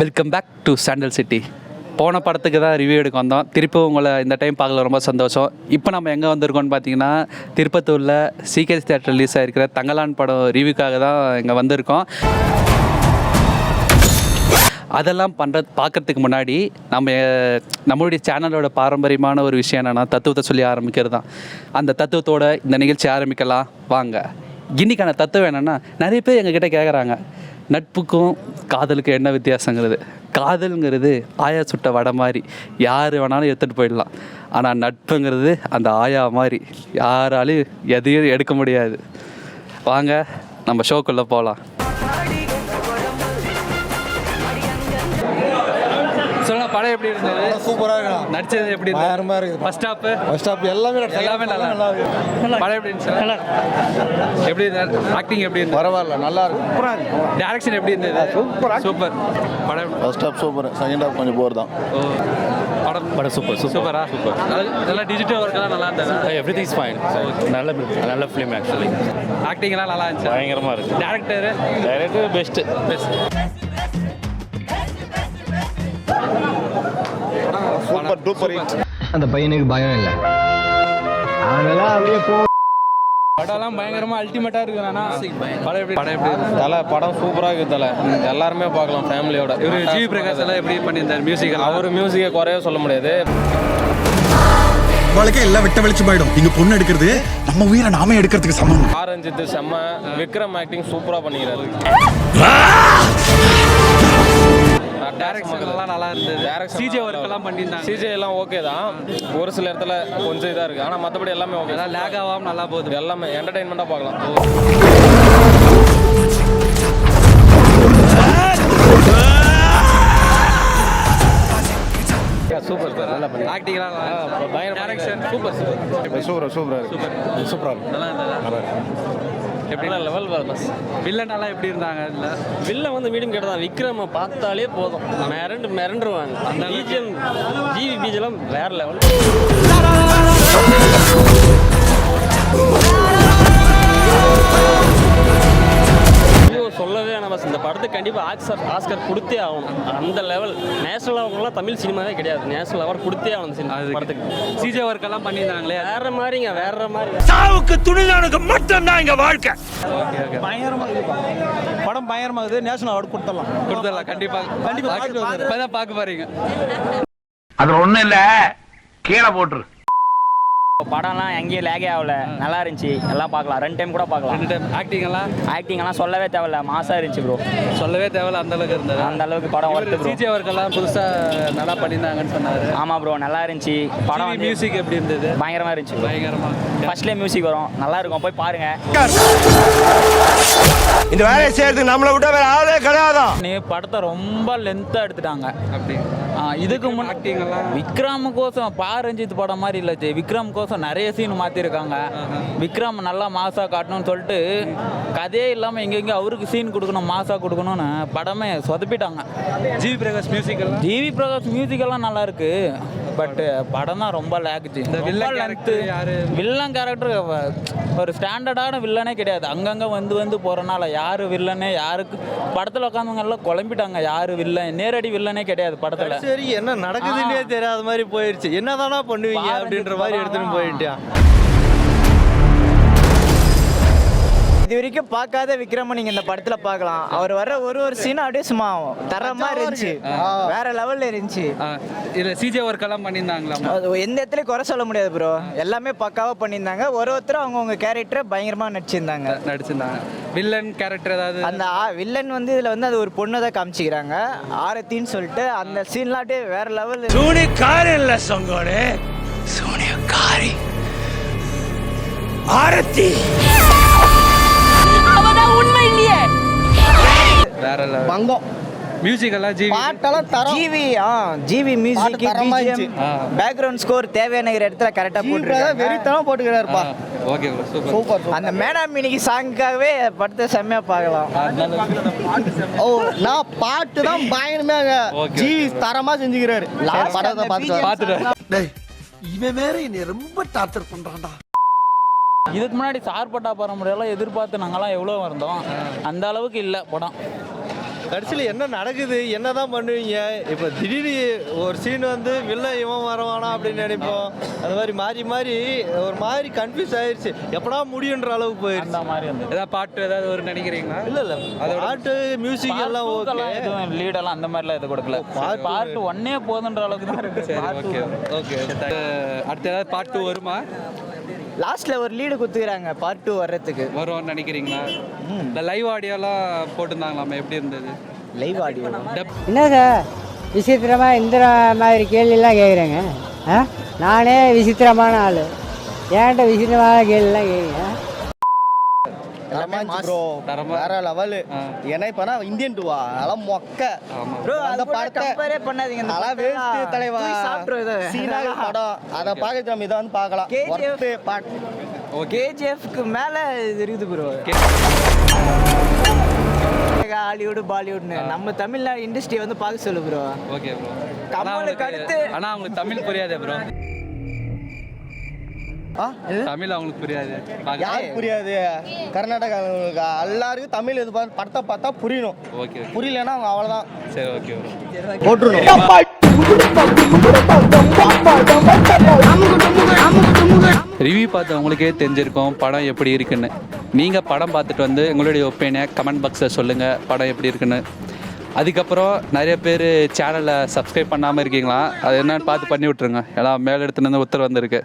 Welcome back to sandal city. போன படத்துக்கு தான் ரிவ்யூ எடுக்க வந்தோம். திருப்பி உங்களை இந்த டைம் பார்க்கல, ரொம்ப சந்தோஷம். இப்போ நம்ம எங்கே வந்திருக்கோம்னு பார்த்தீங்கன்னா, திருப்பத்தூரில் சிகேஎஸ் தியேட்டர் ரிலீஸ் ஆகிருக்கிற தங்கலான் படம் ரிவ்யூக்காக தான் இங்கே வந்திருக்கோம். அதெல்லாம் பார்க்கறதுக்கு முன்னாடி நம்மளுடைய சேனலோட பாரம்பரியமான ஒரு விஷயம் என்னென்னா, தத்துவத்தை சொல்லி ஆரம்பிக்கிறது தான். அந்த தத்துவத்தோட இந்த நிகழ்ச்சி ஆரம்பிக்கலாம் வாங்க. இன்றைக்கான தத்துவம் என்னென்னா, நிறைய பேர் எங்ககிட்ட கேட்குறாங்க, நட்புக்கும் காதலுக்கும் என்ன வித்தியாசங்கிறது. காதலுங்கிறது ஆயா சுட்ட வடை மாதிரி யார் வேணாலும் எடுத்துகிட்டு போயிடலாம். ஆனால் நட்புங்கிறது அந்த ஆயா மாதிரி யாராலையும் எதையும் எடுக்க முடியாது. வாங்க நம்ம ஷோக்குள்ளே போகலாம். சொல்லலாம், படம் எப்படி இருந்தது? சூப்பராக இருக்கலாம். நடிச்சது எப்படி இருந்தது? ஃபர்ஸ்ட் ஸ்டாப் எல்லாமே நல்லா இருக்கு. படம் எப்படி இருந்துச்சு? எப்படி இருந்தது? ஆக்டிங் எப்படி இருந்தது? பரவாயில்ல, நல்லா இருக்கு. சூப்பராக இருக்கு. டைரக்ஷன் எப்படி இருந்தது? சூப்பர். படம் first stop super, second half கொஞ்சம் போர் தான். படம் சூப்பரா. நல்லா டிஜிட்டல் ஒர்க்கெல்லாம் நல்லா இருந்தது. Everything is fine. நல்ல ஃபிலிம் ஆக்சுவலி. ஆக்டிங் எல்லாம் நல்லா இருந்துச்சு. பயங்கரமா இருக்கு. Director best. Super duper hit. அந்த பையனுக்கு பயம் இல்லை, அவனெல்லாம் அப்படியே போ. படம்லாம் பயங்கரமா அல்டிமேட்டா இருக்கு. படம் எப்படி தலை படம் சூப்பராக இருக்குது. தலை எல்லாருமே பார்க்கலாம் ஃபேமிலியோட. இவர் ஜிவி பிரகாஷ் எல்லாம் எப்படி பண்ணியிருந்தார்? மியூசிக் அவர் மியூசிக்கை குறைய சொல்ல முடியாது. வாழ்க்கை எல்லாம் வெட்ட வெளிச்சு போயிடும். இங்க பொண்ணு எடுக்கிறது நம்ம உயிரை நாமே எடுக்கிறதுக்கு சமம். ஆரஞ்சித்து செம்ம. விக்ரம் ஆக்டிங் சூப்பராக பண்ணிக்கிறாரு. டைரக்ஷன் எல்லாம் நல்லா இருந்தது. சிஜே ஒர்க் எல்லாம் பண்ணியிருந்தாங்க. சிஜே எல்லாம் ஓகே தான். ஒரு சில இடத்துல கொஞ்சம் இதாக இருக்குது. ஆனால் மற்றபடி எல்லாமே ஓகே. எல்லாம் லேக் ஆகாமல் நல்லா போகுது. எல்லாமே என்டர்டெயின்மெண்ட்டாக பார்க்கலாம். சூப்பர் சார், நல்லா பண்ணி. ஆக்டிங்லாம் டைரக்ஷன் சூப்பர். நல்லா இருந்தது. எப்படி லெவல் பஸ். வில்லன் எல்லாம் எப்படி இருந்தாங்க? இல்லை, வில்ல வந்து மீடியம் கேட்டதா. விக்ரம் பார்த்தாலே போதும், மிரண்டுருவாங்க. அந்த பிஜிஎம் ஜிவி பிஜிஎம் வேற லெவல். சொல்லவே நம்ம இந்த படத்துக்கு கண்டிப்பாக ஆஸ்கர் கொடுத்தே ஆகணும். அந்த லெவல் நேஷனல் லெவல்லாம் தமிழ் சினிமாவே கிடையாது. நேஷனல் லெவல் கொடுத்தே ஆகணும் படத்துக்கு. சிஜே ஒர்க் எல்லாம் பண்ணியிருந்தாங்களே, வேற மாதிரிங்க, வேற மாதிரி. சாவுக்கு துணிதானுக்கு மட்டும்தான் இங்க வாழ்க்கை. படம் பயங்கரமாகுது. நேஷனல் அவார்டு கொடுத்துடலாம். கண்டிப்பாக பார்க்க பாருங்க. அது ஒண்ணும் இல்ல, கீழே போட்டுரு. படம்லாம் எங்கேயும் லேகே ஆகல, நல்லா இருந்துச்சு. எல்லாம் பார்க்கலாம், 2 டைம் கூட பார்க்கலாம். ஆக்டிங் எல்லாம் சொல்லவே தேவையில்ல, மாசா இருந்துச்சு ப்ரோ. சொல்லவே தேவையில்ல, அந்த அளவுக்கு இருந்தது. அந்த அளவுக்கு படம் ஒர்த்து ப்ரோ. சிஜே ஒர்க் எல்லாம் புதுசா நல்லா பண்ணியிருந்தாங்கன்னு சொன்னாரு. ஆமா ப்ரோ, நல்லா இருந்துச்சு படம். மியூசிக் எப்படி இருந்தது? பயங்கரமா இருந்துச்சு. பயங்கரமா ஃபர்ஸ்ட்லேயே மியூசிக் வரும், நல்லா இருக்கும், போய் பாருங்க. இந்த வேலையை செய்யறதுக்கு நம்மளை விட்டா வேற ஆளே கிடையாதான். நீ படத்தை ரொம்ப லென்த்தாக எடுத்துட்டாங்க. அப்படி இதுக்கு முன்னாடி விக்ரம் கோசம் பாரஞ்சித் படம் மாதிரி இல்லை, விக்ரம் கோசம் நிறைய சீன் மாற்றிருக்காங்க. விக்ரம் நல்லா மாசா காட்டணும்னு சொல்லிட்டு கதையே இல்லாமல் எங்கெங்கே அவருக்கு சீன் கொடுக்கணும், மாசா கொடுக்கணும்னு படமே சொதப்பிட்டாங்க. ஜிவி பிரகாஷ் மியூசிக் எல்லாம் நல்லா இருக்கு, பட் படம் தான் ரொம்ப லேக்குச்சு. இந்த வில்லன் கேரக்டர் ஒரு ஸ்டாண்டர்டான வில்லனே கிடையாது. அங்கங்கே வந்து போகிறனால யார் வில்லனே, யாருக்கு படத்தில் உட்காந்தவங்க எல்லாம் குழம்பிட்டாங்க. யார் வில்லன், நேரடி வில்லனே கிடையாது படத்தில். சரி, என்ன நடக்குதுன்னே தெரியாத மாதிரி போயிடுச்சு. என்னதானா பண்ணுவீங்க அப்படின்ற மாதிரி எடுத்துன்னு போயிட்டான். இது வரைக்கும் பார்க்காத விக்ரம நீங்க இந்த படத்துல பார்க்கலாம். அவர் வர்ற ஒரு சீனும் அப்படியே சும்மா தரமா இருந்துச்சு, வேற லெவல்ல இருந்துச்சு. இல்ல சிஜே ஒர்க் எல்லாம் பண்ணியிருந்தாங்களா? எந்த இடத்துல குறை சொல்ல முடியாது ப்ரோ, எல்லாமே பக்காவா பண்ணியிருந்தாங்க. ஒருத்தரும் அவங்கவுங்க கேரக்டரை பயங்கரமா நடிச்சிருந்தாங்க. வில்லன் கேரக்டர் ஏதாவது? அந்த வில்லன் வந்து இதுல வந்து அது ஒரு பொண்ணை தான் காமிச்சிக்கிறாங்க, ஆரத்தின்னு சொல்லிட்டு. அந்த சீன்லாம் அப்படியே வேற லெவல். சூனியக்காரி இல்ல சங்கோனே, சூனியக்காரி ஆரத்தி. உண்மை இல்லையே, வேற லெவல். பங்கம் மியூசிக் எல்லாம் ஜிவி மியூசிக், பேக்ரவுண்ட் ஸ்கோர் தேவையான இடத்துல கரெக்டா போட்டுருக்காங்க. வெறித்தனம் போட்டுக்கிறாருப்பா. Okay bro, super. அந்த மேடம் இன்னைக்கு சாங்காகவே படத்தை செம்மையா பார்க்கலாம். நான் பாட்டு தான் பயங்கரமாங்க. ஜி தரமா செஞ்சுக்கிறாரு. படத்தை பார்த்துட்டு இவன் வேற என்னை ரொம்ப டார்ச்சர் பண்றான்டா. இதுக்கு முன்னாடி சார்பட்டா பரம்பரையெல்லாம் எதிர்பார்த்து நாங்கள்லாம் எவ்வளோ வந்தோம், அந்த அளவுக்கு இல்லை படம். கடைசியில் என்ன நடக்குது என்னதான் பண்ணுவீங்க இப்போ திடீர்னு ஒரு சீன் வந்து வில்ல இவன் வரவானா அப்படின்னு நினைப்போம் அது மாதிரி மாறி மாறி ஒரு மாதிரி கன்ஃபியூஸ் ஆயிடுச்சு எப்படா முடியுன்ற அளவுக்கு போயிடுச்சு அந்த மாதிரி வந்து ஏதாவது பாட்டு ஏதாவது ஒரு நினைக்கிறீங்களா? இல்ல பாட்டு மியூசிக் எல்லாம் ஓகே எதுவும் லீடெல்லாம் அந்த மாதிரிலாம் எதுவும் கொடுக்கல. பார்ட் ஒன்னே போதுன்ற அளவுக்கு தான் இருக்கு. சரி ஓகே ஓகே. அடுத்து ஏதாவது பார்ட் 2 வருமா? லாஸ்ட்ல ஒரு லீடு குத்துக்கிறாங்க பார்ட் 2 வர்றதுக்கு. வரும்னு நினைக்கிறீங்களா? இந்த லைவ் ஆடியோலாம் போட்டிருந்தாங்களாமே, எப்படி இருந்தது? லைவ் ஆடியோ என்ன சார் விசித்திரமாக இந்த மாதிரி கேள்வியெல்லாம் கேட்குறேங்க. நானே விசித்திரமான ஆள், ஏன்ட்ட விசித்திரமான கேள்வியெல்லாம் கேட்குறேன். வேற லெவல். ஏன்னா இப்ப இந்தியன் 2 அதெல்லாம் மொக்க ப்ரோ அந்த படத்தை கம்பேரே பண்ணாதீங்க. இந்த அதெல்லாம் வேஸ்ட் தலைவா. சாப்பிட்றோம் இதை சீனாக படம் அதை பார்க்க நம்ம இதை வந்து பார்க்கலாம். KGF பாட்டு கேஜிஎஃப்க்கு மேலே இது இருக்குது ப்ரோ. ஹாலிவுட் பாலிவுட்னு நம்ம தமிழ்நாடு இண்டஸ்ட்ரி வந்து பார்க்க சொல்லு ப்ரோ. Okay bro. கமலுக்கு அடுத்து ஆனால் அவங்களுக்கு தமிழ் புரியாதே ப்ரோ. தமிழ் அவங்களுக்கு புரியாது. யாருக்கு புரியாது? கர்நாடகா எல்லாருக்கும் தமிழ் இது படத்தை பார்த்தா புரியணும். ஓகே புரியலன்னா அவங்க அவ்வளோதான். சரி ஓகே ப்ரோ. போட்டுருணும். ரிவ்யூ பார்த்து உங்களுக்கே தெரிஞ்சிருக்கும் படம் எப்படி இருக்குன்னு. நீங்கள் படம் பார்த்துட்டு வந்து உங்களுடைய ஒப்பீனியை கமெண்ட் பாக்ஸில் சொல்லுங்கள் படம் எப்படி இருக்குன்னு. அதுக்கப்புறம் நிறைய பேர் சேனலை சப்ஸ்கிரைப் பண்ணாமல் இருக்கீங்களா? அது என்னன்னு பார்த்து பண்ணி விட்ருங்க. எல்லாம் மேலே எடுத்துன்னு வந்து உத்தரவு வந்திருக்கு.